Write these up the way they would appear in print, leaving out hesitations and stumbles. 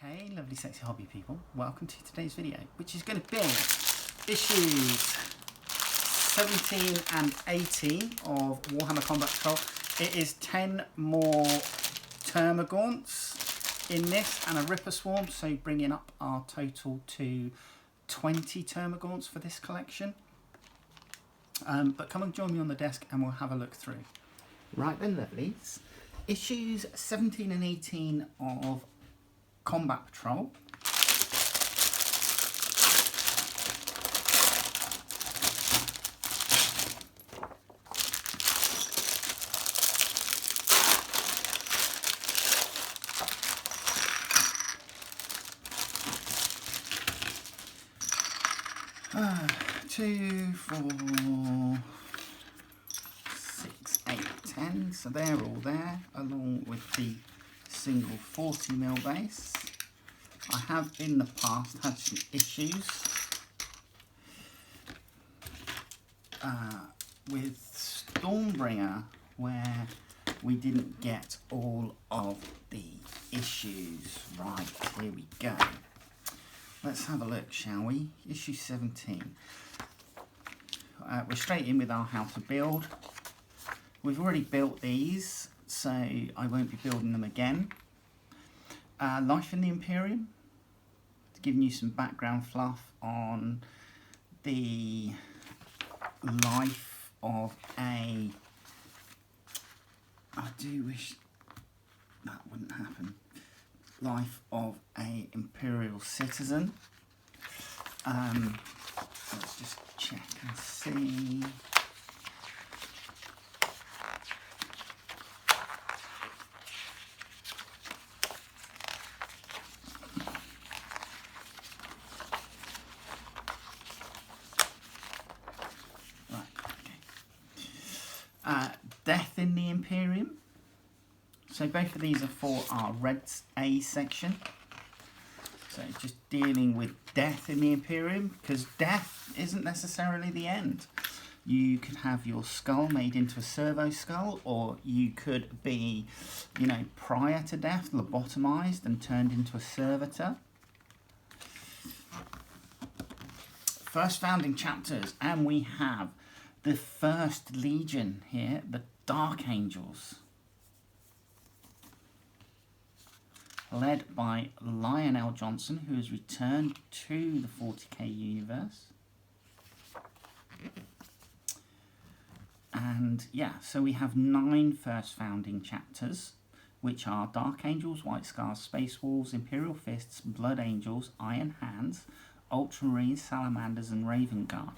Hey lovely sexy hobby people, welcome to today's video, which is going to be issues 17 and 18 of Warhammer Combat Patrol. It is 10 more Termagaunts in this and a Ripper Swarm, so bringing up our total to 20 Termagaunts for this collection. But come and join me on the desk and we'll have a look through. Right then lovelies, issues 17 and 18 of Combat Patrol. Two, 4, 6, 8, 10. So they're all there, along with the single 40mm base. I have in the past had some issues with Stormbringer where we didn't get all of the issues. Right, here we go. Let's have a look, shall we? Issue 17. We're straight in with our how to build. We've already built these, so I won't be building them again. Life in the Imperium. Giving you some background fluff on the life of a... I do wish that wouldn't happen. Life of a Imperial citizen. Let's just check and see. Death in the Imperium. So both of these are for our Red A section. So just dealing with death in the Imperium, because death isn't necessarily the end. You could have your skull made into a servo skull, or you could be, you know, prior to death, lobotomized and turned into a servitor. First founding chapters, and we have the First Legion here, the Dark Angels, led by Lionel Johnson, who has returned to the 40k universe. And yeah, so we have 9 first founding chapters, which are Dark Angels, White Scars, Space Wolves, Imperial Fists, Blood Angels, Iron Hands, Ultramarines, Salamanders and Raven Guard.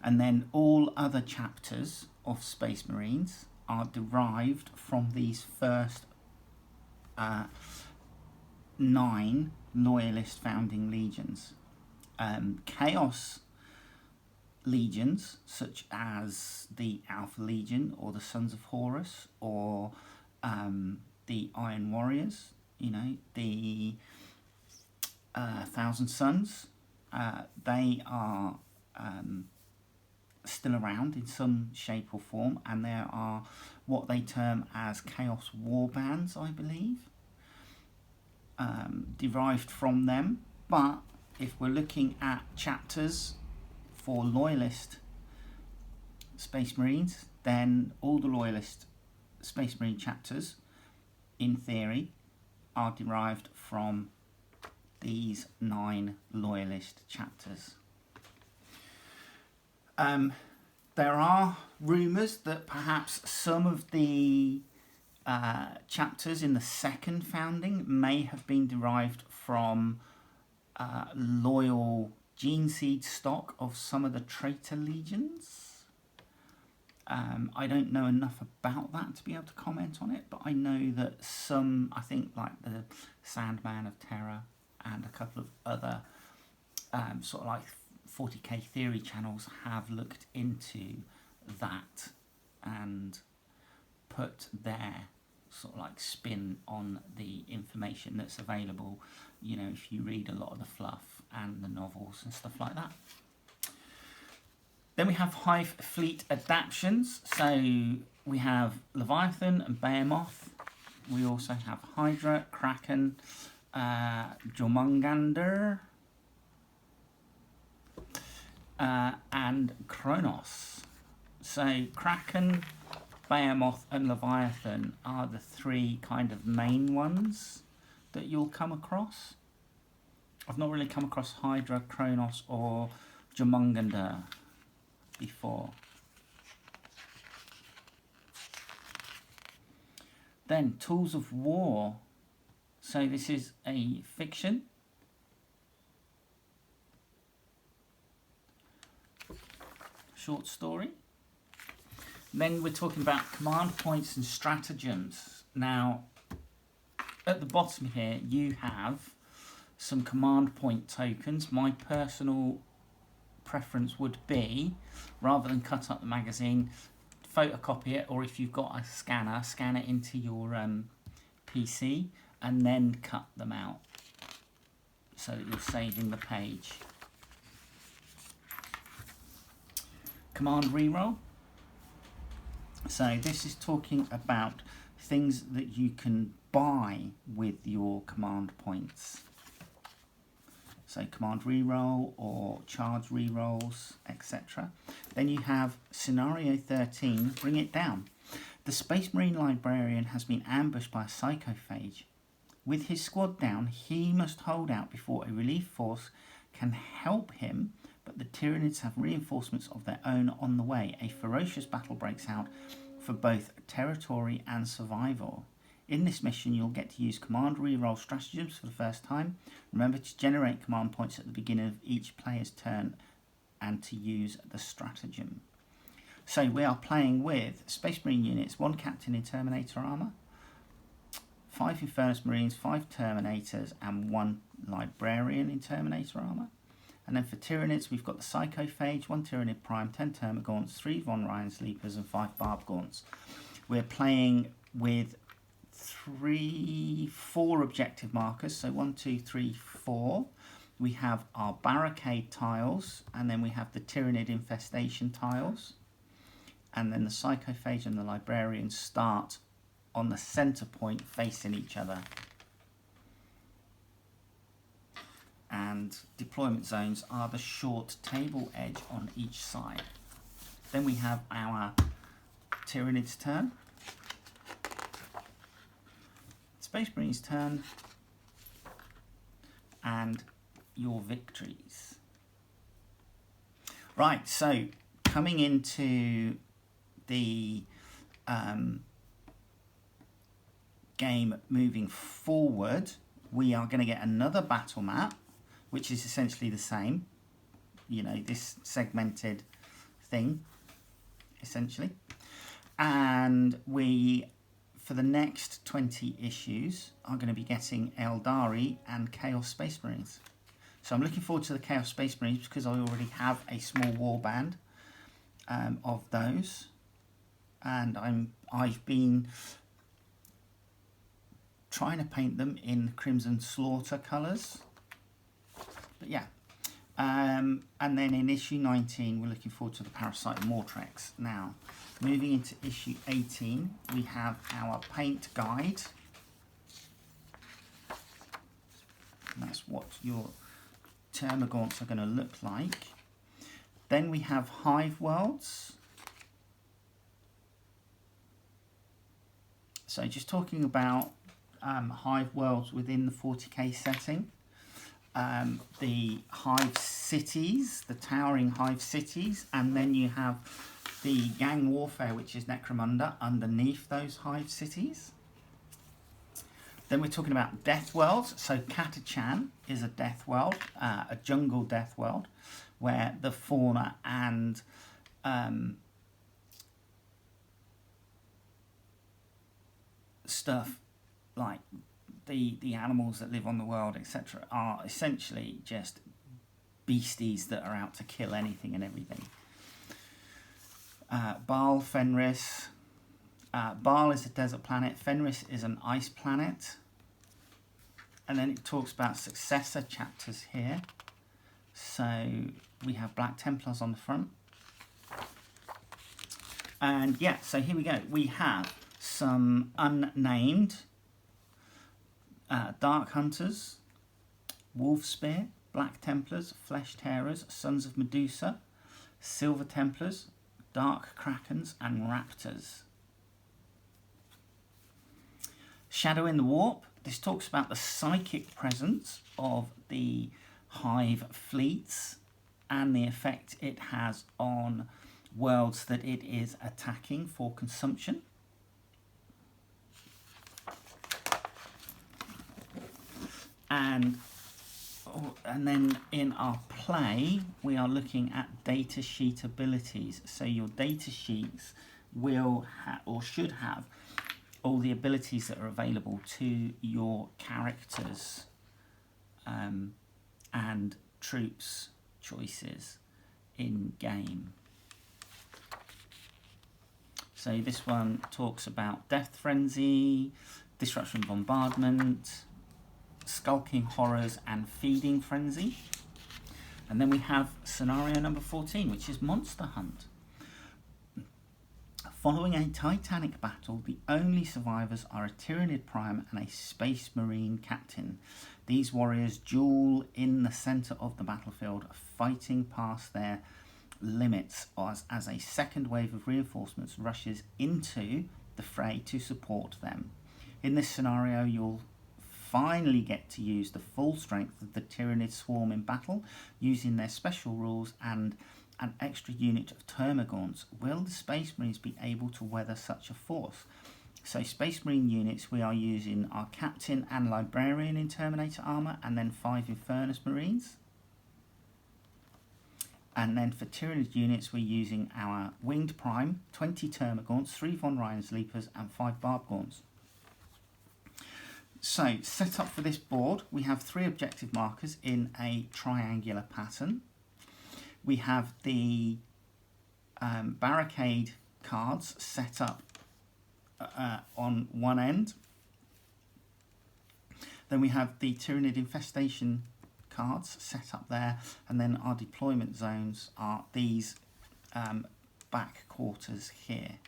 And then all other chapters of Space Marines are derived from these first 9 Loyalist founding legions. Chaos legions, such as the Alpha Legion or the Sons of Horus or the Iron Warriors, you know, the Thousand Sons, they are still around in some shape or form, and there are what they term as Chaos Warbands, I believe, derived from them. But if we're looking at chapters for Loyalist Space Marines, then all the Loyalist Space Marine chapters, in theory, are derived from these 9 Loyalist chapters. There are rumours that perhaps some of the chapters in the second founding may have been derived from loyal gene seed stock of some of the traitor legions. I don't know enough about that to be able to comment on it, but I know that some, I think like the Sandman of Terror and a couple of other sort of like 40k theory channels have looked into that and put their sort of like spin on the information that's available, you know, if you read a lot of the fluff and the novels and stuff like that. Then we have Hive Fleet adaptions. So we have Leviathan and Behemoth we also have Hydra, Kraken, Jormungandr, and Kronos. So Kraken, Behemoth and Leviathan are the three kind of main ones that you'll come across. I've not really come across Hydra, Kronos or Jormungandr before. Then Tools of War. So this is a fiction. Short story. Then we're talking about command points and stratagems. Now, at the bottom here, you have some command point tokens. My personal preference would be, rather than cut up the magazine, photocopy it, or if you've got a scanner, scan it into your PC and then cut them out so that you're saving the page. Command reroll. So this is talking about things that you can buy with your command points. So command reroll or charge rerolls, etc. Then you have scenario 13, bring it down. The Space Marine librarian has been ambushed by a psychophage. With his squad down, he must hold out before a relief force can help him, but the Tyranids have reinforcements of their own on the way. A ferocious battle breaks out for both territory and survival. In this mission, you'll get to use command reroll stratagems for the first time. Remember to generate command points at the beginning of each player's turn and to use the stratagem. So we are playing with Space Marine units, 1 captain in Terminator armour, 5 Infernus Marines, 5 Terminators and 1 Librarian in Terminator armour. And then for Tyranids, we've got the Psychophage, 1 Tyranid Prime, 10 Termagaunts, 3 Von Ryan Sleepers and 5 Barbgaunts. We're playing with 4 objective markers, so 1, 2, 3, 4. We have our barricade tiles, and then we have the Tyranid infestation tiles, and then the Psychophage and the Librarian start on the centre point facing each other. And deployment zones are the short table edge on each side. Then we have our Tyranid's turn, Space Marine's turn, and your victories. Right, so coming into the game moving forward, we are going to get another battle map, which is essentially the same, you know, this segmented thing, essentially. And we, for the next 20 issues, are going to be getting Eldari and Chaos Space Marines. So I'm looking forward to the Chaos Space Marines because I already have a small warband of those. And I've been trying to paint them in Crimson Slaughter colours. But yeah, and then in issue 19, we're looking forward to the Parasite Mortrex. Now, moving into issue 18, we have our paint guide. And that's what your Termagaunts are going to look like. Then we have Hive Worlds. So just talking about Hive Worlds within the 40k setting. The Hive Cities, the towering Hive Cities, and then you have the Gang Warfare, which is Necromunda, underneath those Hive Cities. Then we're talking about Death Worlds. So Catachan is a death world, a jungle death world, where the fauna and stuff like the animals that live on the world, etc., are essentially just beasties that are out to kill anything and everything. Baal, Fenris. Baal is a desert planet. Fenris is an ice planet. And then it talks about successor chapters here. So we have Black Templars on the front. And yeah, so here we go. We have some unnamed Dark Hunters, Wolf Spear, Black Templars, Flesh Tearers, Sons of Medusa, Silver Templars, Dark Krakens and Raptors. Shadow in the Warp. This talks about the psychic presence of the Hive fleets and the effect it has on worlds that it is attacking for consumption. And then in our play, we are looking at data sheet abilities. So your data sheets will or should have all the abilities that are available to your characters and troops choices in game. So this one talks about Death Frenzy, Disruption Bombardment, Skulking Horrors and Feeding Frenzy. And then we have scenario number 14, which is Monster Hunt. Following a titanic battle, the only survivors are a Tyranid Prime and a Space Marine Captain. These warriors duel in the centre of the battlefield, fighting past their limits as a second wave of reinforcements rushes into the fray to support them. In this scenario, you'll finally get to use the full strength of the Tyranid Swarm in battle, using their special rules and an extra unit of Termagaunts. Will the Space Marines be able to weather such a force? So Space Marine units, we are using our Captain and Librarian in Terminator armour, and then 5 Infernus Marines. And then for Tyranid units, we're using our Winged Prime, 20 Termagaunts, 3 Von Ryan's Leapers and 5 Barbgaunts. So, set up for this board, we have 3 objective markers in a triangular pattern. We have the barricade cards set up on one end. Then we have the Tyranid infestation cards set up there, and then our deployment zones are these back quarters here.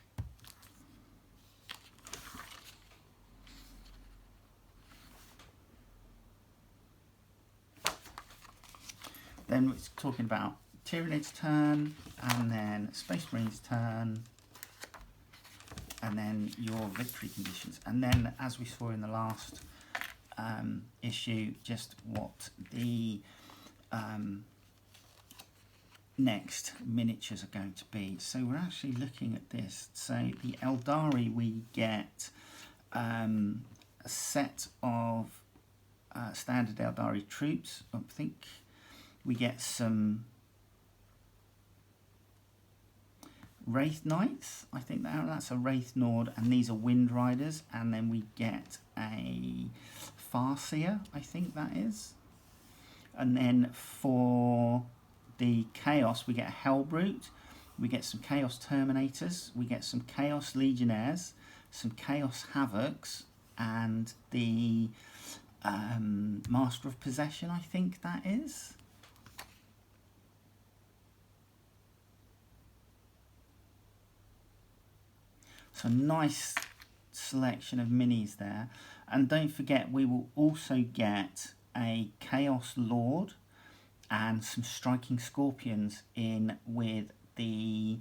Then it's talking about Tyranid's turn, and then Space Marine's turn, and then your victory conditions. And then, as we saw in the last issue, just what the next miniatures are going to be. So we're actually looking at this. So the Eldari, we get a set of standard Eldari troops. I think we get some Wraith Knights, I think that's a Wraith Nord, and these are Wind Riders, and then we get a Farseer, I think that is. And then for the Chaos, we get a Hellbrute, we get some Chaos Terminators, we get some Chaos Legionnaires, some Chaos Havocs, and the Master of Possession, I think that is. So nice selection of minis there. And don't forget, we will also get a Chaos Lord and some Striking Scorpions in with the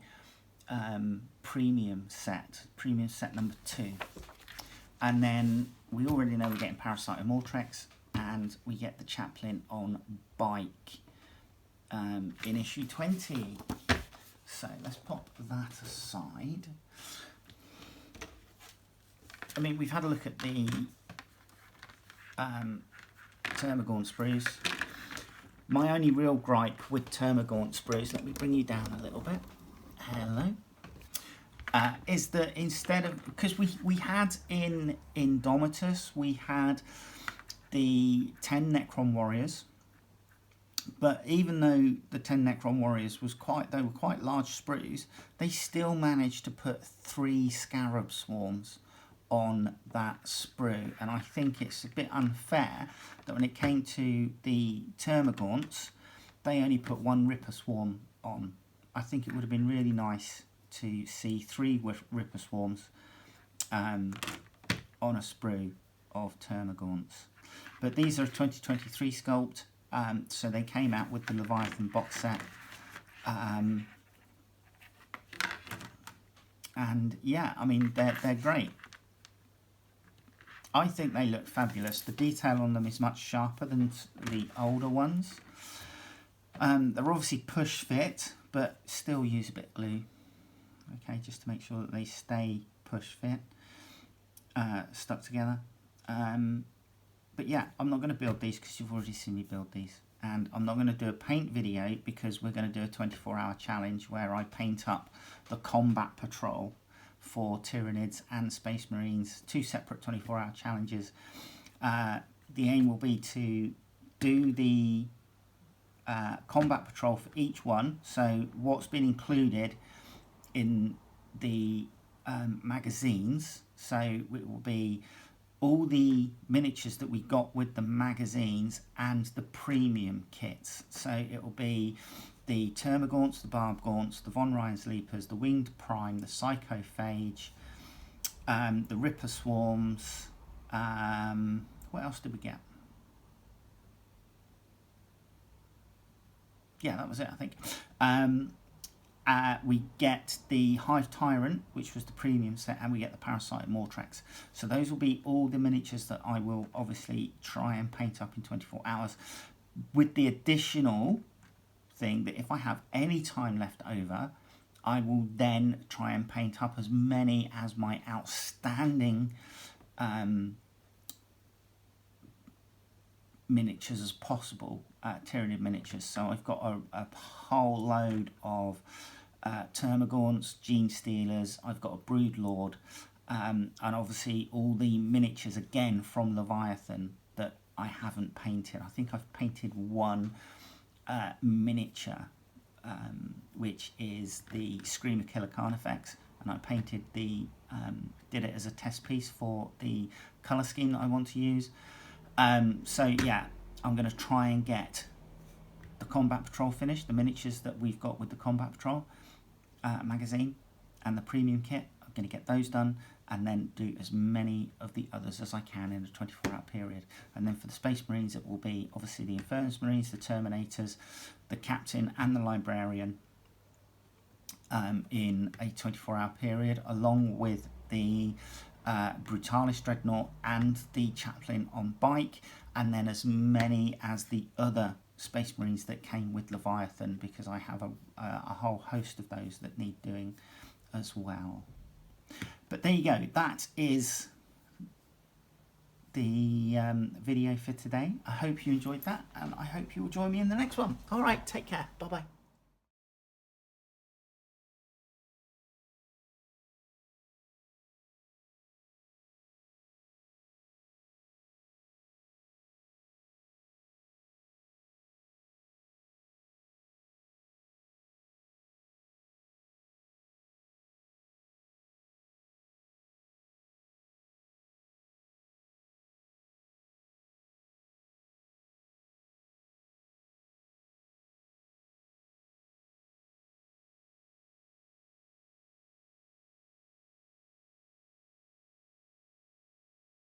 premium set number 2. And then we already know we're getting Parasite and Mortrex, and we get the Chaplain on bike in issue 20. So let's pop that aside. I mean, we've had a look at the Termagaunt sprues. My only real gripe with Termagaunt sprues, let me bring you down a little bit. Hello. Is that instead of, because we had in Indomitus, we had the 10 Necron Warriors, but even though the 10 Necron Warriors they were quite large sprues, they still managed to put 3 Scarab Swarms on that sprue, and I think it's a bit unfair that when it came to the Termagaunts, they only put 1 Ripper Swarm on. I think it would have been really nice to see 3 Ripper Swarms on a sprue, of Termagaunts. But these are a 2023 sculpt, so they came out with the Leviathan box set. And yeah, I mean, they're great. I think they look fabulous. The detail on them is much sharper than the older ones. They're obviously push fit, but still use a bit of glue. Okay, just to make sure that they stay push fit, stuck together. But yeah, I'm not going to build these because you've already seen me build these. And I'm not going to do a paint video because we're going to do a 24-hour challenge where I paint up the combat patrol for Tyranids and Space Marines, 2 separate 24-hour challenges. The aim will be to do the combat patrol for each one. So what's been included in the magazines, so it will be all the miniatures that we got with the magazines and the premium kits. So it will be the Termagaunts, the Barbgaunts, the Von Ryan's Leapers, the Winged Prime, the Psychophage, the Ripper Swarms. What else did we get? Yeah, that was it, I think. We get the Hive Tyrant, which was the premium set, and we get the Parasite Mortrex. So those will be all the miniatures that I will obviously try and paint up in 24 hours, with the additional thing that if I have any time left over, I will then try and paint up as many as my outstanding miniatures as possible, Tyranid miniatures. So I've got a whole load of Termagaunts, Gene Stealers, I've got a Brood Lord, and obviously all the miniatures again from Leviathan that I haven't painted. I think I've painted one miniature, which is the Screamer Killer Carnifex, and I painted the did it as a test piece for the colour scheme that I want to use. So yeah, I'm going to try and get the Combat Patrol finished, the miniatures that we've got with the Combat Patrol magazine and the premium kit. I'm going to get those done and then do as many of the others as I can in a 24-hour period. And then for the Space Marines, it will be obviously the Infernus Marines, the Terminators, the Captain and the Librarian in a 24-hour period, along with the Brutalis Dreadnought and the Chaplain on bike, and then as many as the other Space Marines that came with Leviathan, because I have a whole host of those that need doing as well. But there you go, that is the video for today. I hope you enjoyed that, and I hope you will join me in the next one. All right, take care, bye-bye.